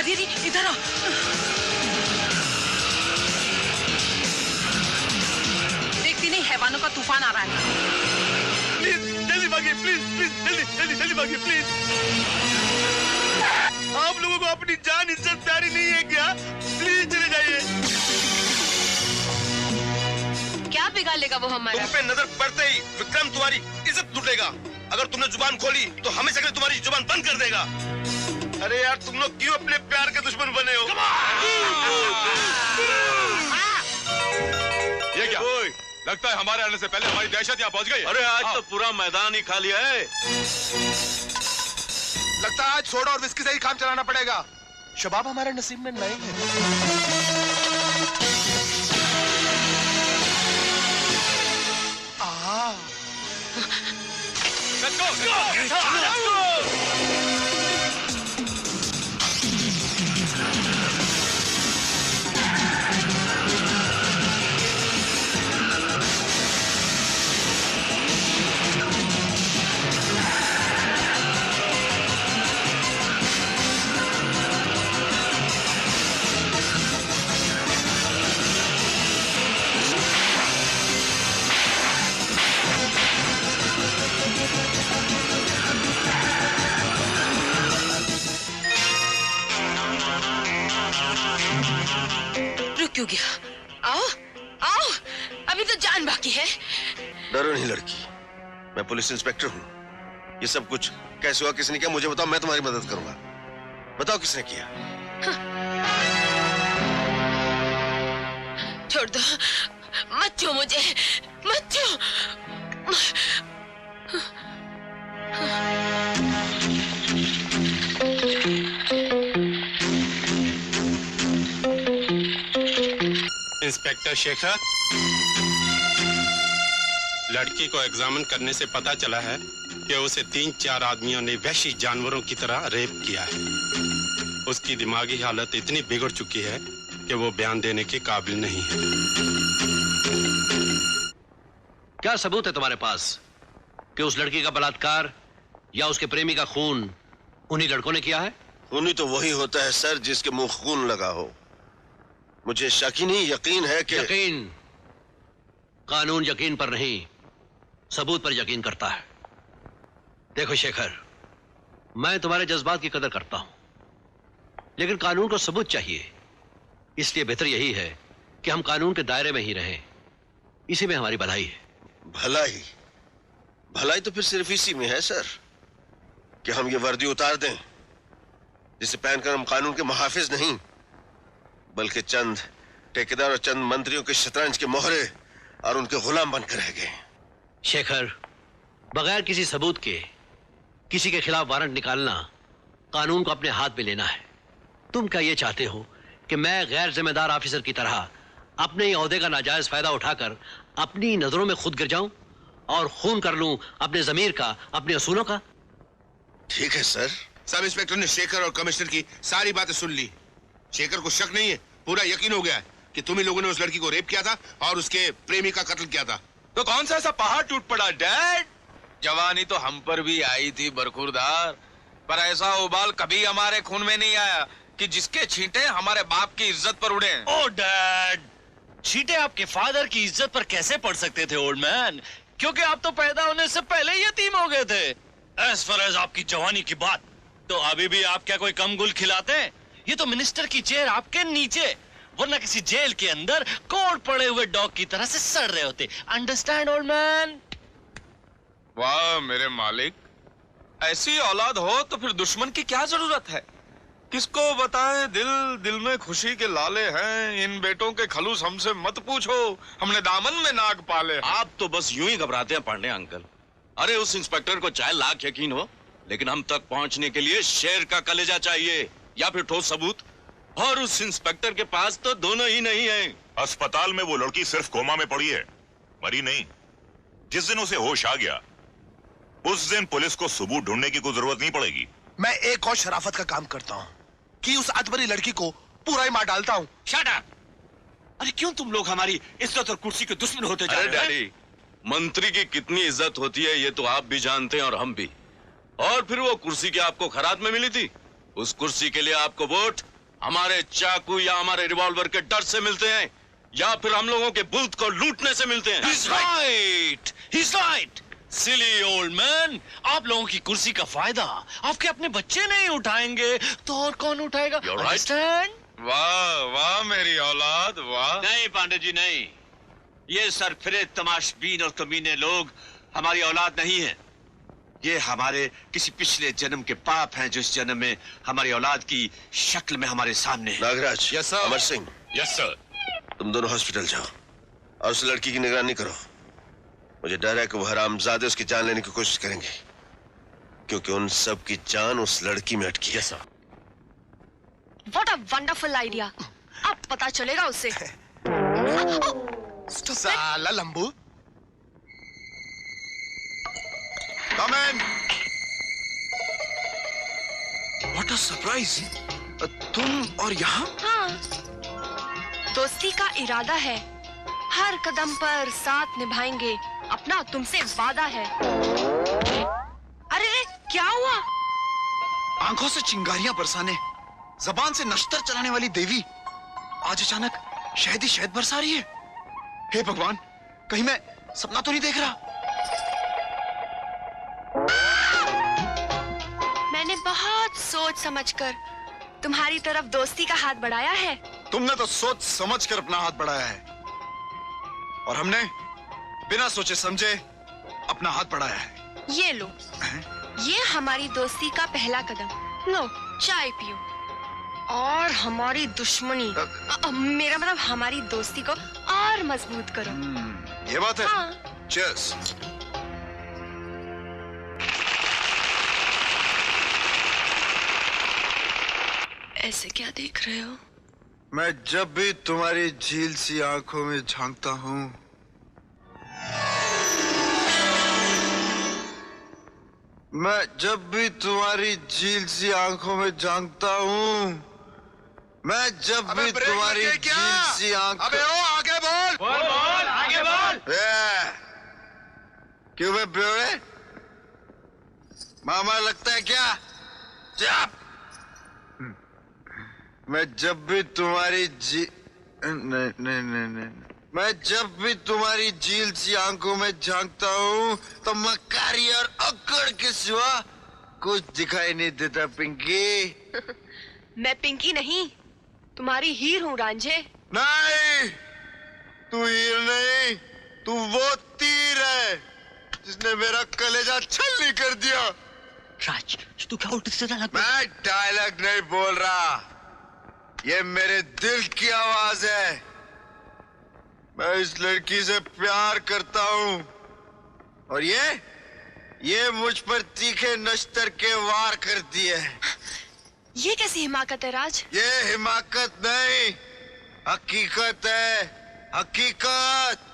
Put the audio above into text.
बधिरी इधर आओ। देखती नहीं हैवानों का तूफान आ रहा है। प्लीज जल्दी भागिए, प्लीज प्लीज जल्दी जल्दी जल्दी भागिए प्लीज। आप लोगों को अपनी जान इज्जत प्यारी नहीं है क्या? प्लीज चले जाइए। क्या बिगाड़ लेगा वो हमारा? तुम पे नजर पड़ते ही विक्रम तुम्हारी इज्जत लूटेगा। अगर तुमने जुबान खोली तो हमेशा के लिए तुम्हारी जुबान बंद कर देगा। अरे यार तुम लोग क्यों अपने प्यार के दुश्मन बने हो? ये क्या? लगता है हमारे आने से पहले हमारी दहशत यहाँ पहुँच गई। अरे आज तो पूरा मैदान ही खाली है। लगता है आज सोडा और विस्की से ही काम चलाना पड़ेगा। शबाब हमारे नसीब में नहीं है। Let's go! Let's go! Let's go! क्यों गया? आओ आओ, अभी तो जान बाकी है। डरो नहीं लड़की, मैं पुलिस इंस्पेक्टर हूँ। ये सब कुछ कैसे हुआ, किसने किया, मुझे बताओ, मैं तुम्हारी मदद करूंगा। बताओ किसने किया? छोड़ दो, मत छू मुझे, मत छू। इंस्पेक्टर शेखर, लड़की को एग्जामिन करने से पता चला है कि उसे 3-4 आदमियों ने वहशी जानवरों की तरह रेप किया है। उसकी दिमागी हालत इतनी बिगड़ चुकी है कि वो बयान देने के काबिल नहीं है। क्या सबूत है तुम्हारे पास कि उस लड़की का बलात्कार या उसके प्रेमी का खून उन्हीं लड़कों ने किया है? खूनी तो वही होता है सर जिसके मुंह खून लगा हो। मुझे शक ही नहीं, यकीन है कि यकीन? कानून यकीन पर नहीं, सबूत पर यकीन करता है। देखो शेखर, मैं तुम्हारे जज्बात की कदर करता हूं, लेकिन कानून को सबूत चाहिए। इसलिए बेहतर यही है कि हम कानून के दायरे में ही रहें। इसी में हमारी भलाई है। भलाई? भलाई तो फिर सिर्फ इसी में है सर कि हम ये वर्दी उतार दें जिसे पहनकर हम कानून के मुहाफिज नहीं बल्कि चंद ठेकेदार और चंद मंत्रियों के शतरंज के मोहरे और उनके गुलाम बनकर रह गए। शेखर, बगैर किसी सबूत के किसी के खिलाफ वारंट निकालना कानून को अपने हाथ में लेना है। तुम क्या ये चाहते हो कि मैं गैर जिम्मेदार ऑफिसर की तरह अपने ही ओहदे का नाजायज फायदा उठाकर अपनी नजरों में खुद गिर जाऊं और खून कर लूं अपने जमीर का, अपने असूलों का? ठीक है सर। सब इंस्पेक्टर ने शेखर और कमिश्नर की सारी बातें सुन ली। शेखर को शक नहीं है, पूरा यकीन हो गया है कि तुम ही लोगों ने उस लड़की को रेप किया था और उसके प्रेमी का कत्ल किया था। तो कौन सा ऐसा पहाड़ टूट पड़ा डैड? जवानी तो हम पर भी आई थी बरखुरदार, पर ऐसा उबाल कभी हमारे खून में नहीं आया कि जिसके छींटे हमारे बाप की इज्जत पर उड़े। ओ डैड, छींटे आपके फादर की इज्जत पर कैसे पड़ सकते थे ओल्ड मैन? क्योंकि आप तो पैदा होने से पहले ही यतीम हो गए थे। एज फार एज आपकी जवानी की बात, तो अभी भी आप क्या कोई कम गुल खिलाते हैं? ये तो मिनिस्टर की चेयर आपके नीचे, वरना किसी जेल के अंदर कोट पड़े हुए डॉग की तरह से सड़ रहे होते। Understand old man? वाह मेरे मालिक, ऐसी औलाद हो तो फिर दुश्मन की क्या जरूरत है? किसको बताएं दिल दिल में खुशी के लाले हैं। इन बेटों के खलूस हमसे मत पूछो, हमने दामन में नाग पाले हैं। आप तो बस यूं ही घबराते हैं पांडे अंकल। अरे उस इंस्पेक्टर को चाहे लाख यकीन हो, लेकिन हम तक पहुंचने के लिए शेर का कलेजा चाहिए या फिर ठोस सबूत। और उस इंस्पेक्टर के पास तो दोनों ही नहीं है। अस्पताल में वो लड़की सिर्फ कोमा में पड़ी है, मरी नहीं। जिस दिन उसे होश आ गया उस दिन पुलिस को सबूत ढूंढने की कोई जरूरत नहीं पड़ेगी। मैं एक और शराफत का काम करता हूँ कि उस अधमरी लड़की को पूरा ही मार डालता हूँ। Shut up! अरे क्यों तुम लोग हमारी इज्जत और कुर्सी के दुश्मन होते जा रहे हैं? डैडी, मंत्री की कितनी इज्जत होती है ये तो आप भी जानते हैं और हम भी। और फिर वो कुर्सी क्या आपको खरात में मिली थी? उस कुर्सी के लिए आपको वोट हमारे चाकू या हमारे रिवॉल्वर के डर से मिलते हैं या फिर हम लोगों के बुल्त को लूटने से मिलते हैं? He's right. He's right. Silly old man. आप लोगों की कुर्सी का फायदा आपके अपने बच्चे नहीं उठाएंगे तो और कौन उठाएगा? You're right. Understand? वाह वाह मेरी औलाद वाह। नहीं पांडे जी नहीं, ये सरफिरे तमाशबीन और कमीने लोग हमारी औलाद नहीं है। ये हमारे किसी पिछले जन्म के पाप हैं जो इस जन्म में हमारी औलाद की शक्ल में हमारे सामने है। Nagaraj, Yes, sir. Amar Singh, yes sir. तुम दोनों हॉस्पिटल जाओ और उस लड़की की निगरानी करो। मुझे डर है कि वो हरामजादे उसकी जान लेने की कोशिश करेंगे, क्योंकि उन सब की जान उस लड़की में अटकी है। What a wonderful idea. अब पता चलेगा उसे। साला लंबू। Come in. What a surprise! तुम और यहाँ? हाँ, दोस्ती का इरादा है, हर कदम पर साथ निभाएंगे, अपना तुमसे वादा है। अरे रे, क्या हुआ? आंखों से चिंगारियां बरसाने, जबान से नश्तर चलाने वाली देवी आज अचानक शहद ही शहद बरसा रही है। हे भगवान, कहीं मैं सपना तो नहीं देख रहा? मैंने बहुत सोच समझकर तुम्हारी तरफ दोस्ती का हाथ बढ़ाया है। तुमने तो सोच समझ कर अपना हाथ बढ़ाया है और हमने बिना सोचे समझे अपना हाथ बढ़ाया है। ये लो, ये हमारी दोस्ती का पहला कदम। लो, चाय पियो और हमारी दुश्मनी मेरा मतलब हमारी दोस्ती को और मजबूत करो। ये बात है। हाँ। Cheers. ऐसे क्या देख रहे हो? मैं जब भी तुम्हारी झील सी आंखों में झांकता हूँ, मैं जब भी तुम्हारी झील सी आंखों में झांकता हूँ, मैं जब भी तुम्हारी झील सी आंखों। अबे ओ आगे बोल। बोल आगे बोल। क्यों बे ब्योरे? मामा लगता है क्या? चुप! मैं जब भी तुम्हारी नहीं, मैं जब भी तुम्हारी झील सी आंखों में झांकता हूँ तो मक्कारी और अक्कड़ के सिवा कुछ दिखाई नहीं देता पिंकी। मैं पिंकी नहीं, तुम्हारी हीर हूँ रांझे। नहीं, तू हीर नहीं, तू वो तीर है जिसने मेरा कलेजा छलनी कर दिया। राज, तू क्या उल्टी सीधा लग? मैं डायलॉग नहीं बोल रहा, ये मेरे दिल की आवाज है। मैं इस लड़की से प्यार करता हूँ और ये मुझ पर तीखे नश्तर के वार करती है। ये कैसी हिमाकत है राज? ये हिमाकत नहीं, हकीकत है, हकीकत।